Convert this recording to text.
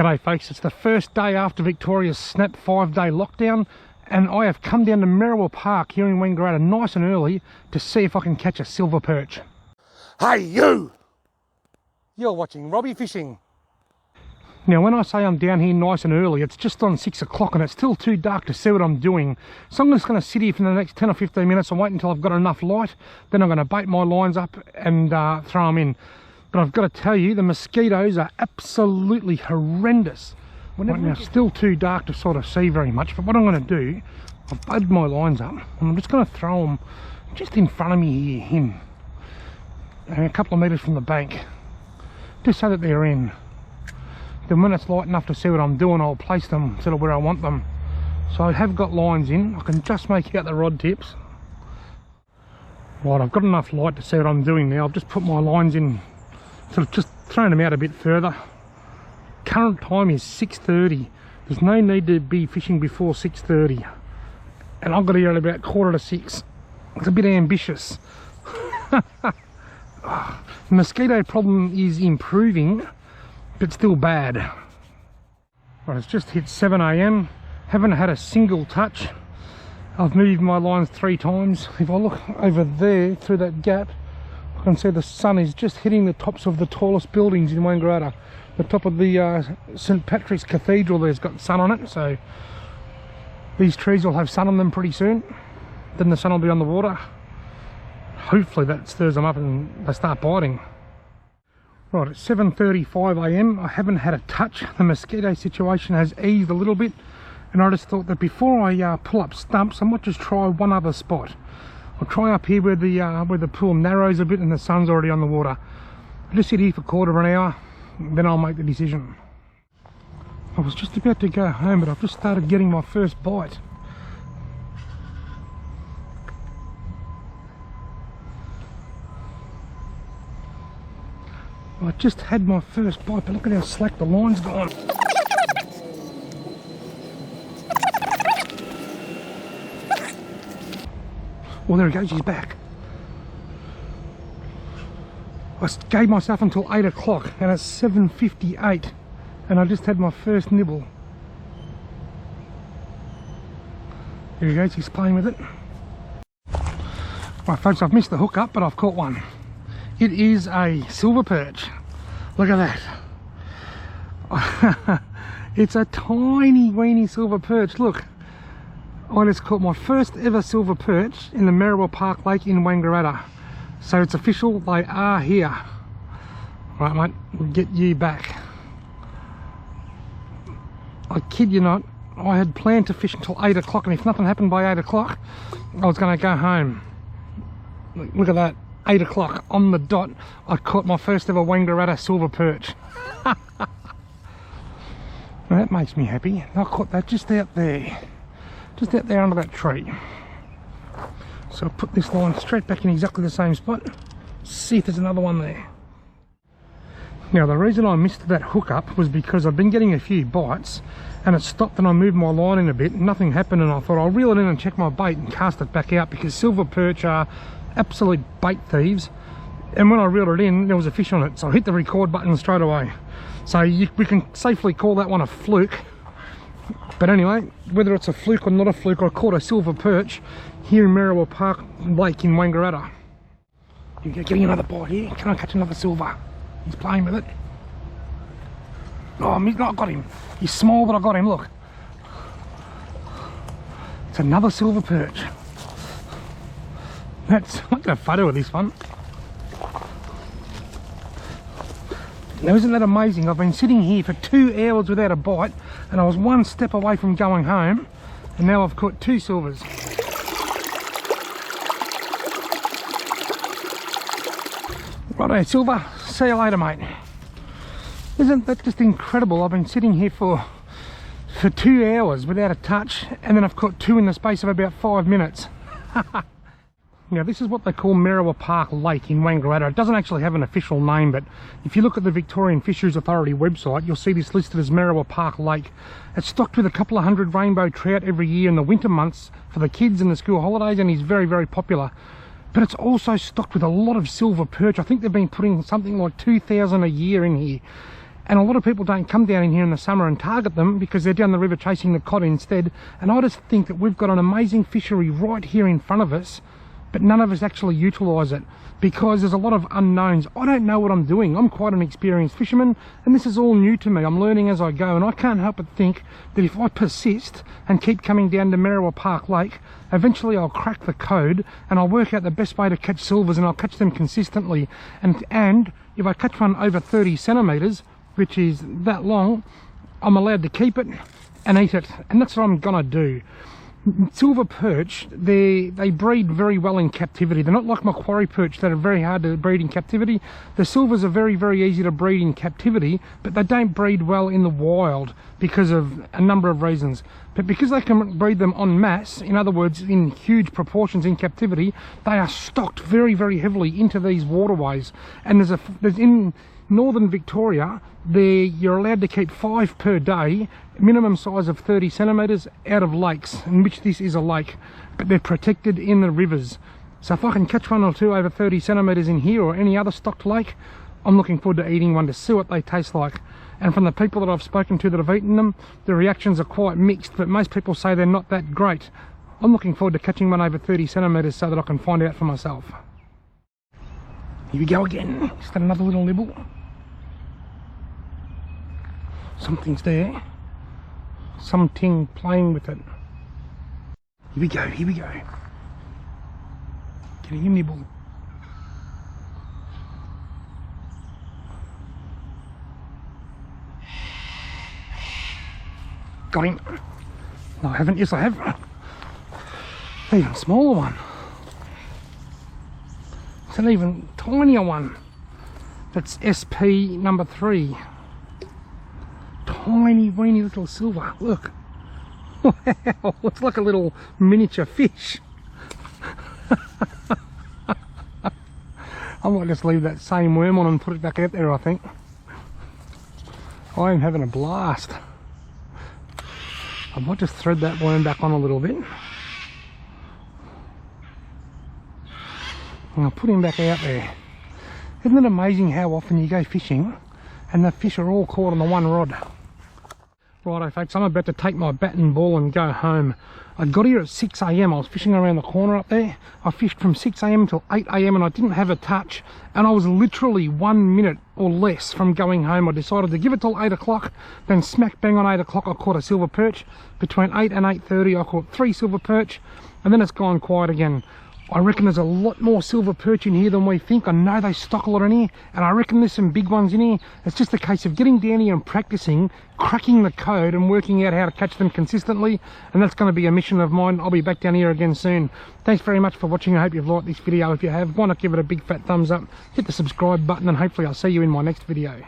G'day folks, it's the first day after Victoria's snap 5-day lockdown and I have come down to Merriwa Park here in Wangaratta nice and early to see if I can catch a silver perch. Hey you! You're watching Robbie Fishing. Now when I say I'm down here nice and early, it's just on 6 o'clock and it's still too dark to see what I'm doing. So I'm just going to sit here for the next 10 or 15 minutes and wait until I've got enough light. Then I'm going to bait my lines up and throw them in. But I've got to tell you, the mosquitoes are absolutely horrendous. Right now, still too dark to sort of see very much, but what I'm going to do, I've baited my lines up, and I'm just going to throw them just in front of me here, a couple of metres from the bank, just so that they're in. Then when it's light enough to see what I'm doing, I'll place them sort of where I want them. So I have got lines in, I can just make out the rod tips. Right, I've got enough light to see what I'm doing now. I've just put my lines in, sort of just throwing them out a bit further. Current time is 6:30. There's no need to be fishing before 6:30, and I've got here at about 5:45. It's a bit ambitious. The mosquito problem is improving, but still bad. Right, it's just hit 7 AM. Haven't had a single touch. I've moved my lines 3 times. If I look over there through that gap, I can see the sun is just hitting the tops of the tallest buildings in Wangaratta. The top of the St Patrick's Cathedral there's got sun on it, so these trees will have sun on them pretty soon. Then the sun will be on the water. Hopefully that stirs them up and they start biting. Right, it's 7:35 AM. I haven't had a touch. The mosquito situation has eased a little bit, and I just thought that before I pull up stumps, I might just try one other spot. I'll try up here where the pool narrows a bit and the sun's already on the water. I'll just sit here for a quarter of an hour, then I'll make the decision. I was just about to go home, but I've just started getting my first bite. I just had my first bite, but look at how slack the line's gone. Well, there he goes, he's back. I gave myself until 8 o'clock and it's 7:58 and I just had my first nibble. There he goes, he's playing with it. Right folks, I've missed the hook up, but I've caught one. It is a silver perch. Look at that. It's a tiny weeny silver perch, look. I just caught my first ever silver perch in the Merriwa Park Lake in Wangaratta. So it's official, they are here. Right mate, we'll get you back. I kid you not, I had planned to fish until 8 o'clock, and if nothing happened by 8 o'clock, I was going to go home. Look at that, 8 o'clock on the dot, I caught my first ever Wangaratta silver perch. That makes me happy. I caught that just out there under that tree. So I'll put this line straight back in exactly the same spot, see if there's another one there. Now the reason I missed that hook up was because I've been getting a few bites and it stopped and I moved my line in a bit and nothing happened, and I thought I'll reel it in and check my bait and cast it back out, because silver perch are absolute bait thieves, and when I reeled it in there was a fish on it, so I hit the record button straight away. So we can safely call that one a fluke. But anyway, whether it's a fluke or not a fluke, I caught a silver perch here in Merriwa Park Lake in Wangaratta. You're getting another bite here. Can I catch another silver? He's playing with it. Oh, I got him. He's small, but I got him, look. It's another silver perch. I'm not going to photo of this one. Now isn't that amazing? I've been sitting here for 2 hours without a bite, and I was 1 step away from going home, and now I've caught 2 silvers. Righto, silver, see you later mate. Isn't that just incredible? I've been sitting here for 2 hours without a touch, and then I've caught 2 in the space of about 5 minutes. Now this is what they call Merriwa Park Lake in Wangaratta. It doesn't actually have an official name, but if you look at the Victorian Fisheries Authority website, you'll see this listed as Merriwa Park Lake. It's stocked with a couple of hundred rainbow trout every year in the winter months for the kids and the school holidays, and is very, very popular. But it's also stocked with a lot of silver perch. I think they've been putting something like 2,000 a year in here. And a lot of people don't come down in here in the summer and target them because they're down the river chasing the cod instead. And I just think that we've got an amazing fishery right here in front of us, but none of us actually utilise it because there's a lot of unknowns. I don't know what I'm doing. I'm quite an experienced fisherman and this is all new to me. I'm learning as I go, and I can't help but think that if I persist and keep coming down to Merriwa Park Lake, eventually I'll crack the code and I'll work out the best way to catch silvers, and I'll catch them consistently. And if I catch one over 30 centimetres, which is that long, I'm allowed to keep it and eat it, and that's what I'm gonna do. Silver perch, they breed very well in captivity. They're not like Macquarie perch that are very hard to breed in captivity. The silvers are very, very easy to breed in captivity, but they don't breed well in the wild because of a number of reasons. But because they can breed them en masse, in other words in huge proportions in captivity, they are stocked very, very heavily into these waterways. And there's in northern Victoria, you're allowed to keep 5 per day, minimum size of 30 centimetres, out of lakes, in which this is a lake, but they're protected in the rivers. So if I can catch one or two over 30 centimetres in here or any other stocked lake, I'm looking forward to eating one to see what they taste like. And from the people that I've spoken to that have eaten them, the reactions are quite mixed, but most people say they're not that great. I'm looking forward to catching one over 30 centimetres so that I can find out for myself. Here we go again, just another little nibble. Something's there. Something playing with it. Here we go, here we go. Getting a nibble. Got him. No, I haven't. Yes, I have. Even smaller one. It's an even tinier one. That's SP number 3. Tiny, weeny little silver. Look. Wow, it's like a little miniature fish. I might just leave that same worm on and put it back out there, I think. I am having a blast. I might just thread that worm back on a little bit. And I'll put him back out there. Isn't it amazing how often you go fishing and the fish are all caught on the one rod? Righto folks, I'm about to take my bat and ball and go home. I got here at 6 AM, I was fishing around the corner up there. I fished from 6 AM till 8 AM and I didn't have a touch. And I was literally 1 minute or less from going home. I decided to give it till 8 o'clock, then smack bang on 8 o'clock I caught a silver perch. Between 8 and 8:30 I caught 3 silver perch, and then it's gone quiet again. I reckon there's a lot more silver perch in here than we think. I know they stock a lot in here, and I reckon there's some big ones in here. It's just a case of getting down here and practicing, cracking the code and working out how to catch them consistently, and that's going to be a mission of mine. I'll be back down here again soon. Thanks very much for watching. I hope you've liked this video. If you have, why not give it a big fat thumbs up, hit the subscribe button, and hopefully I'll see you in my next video.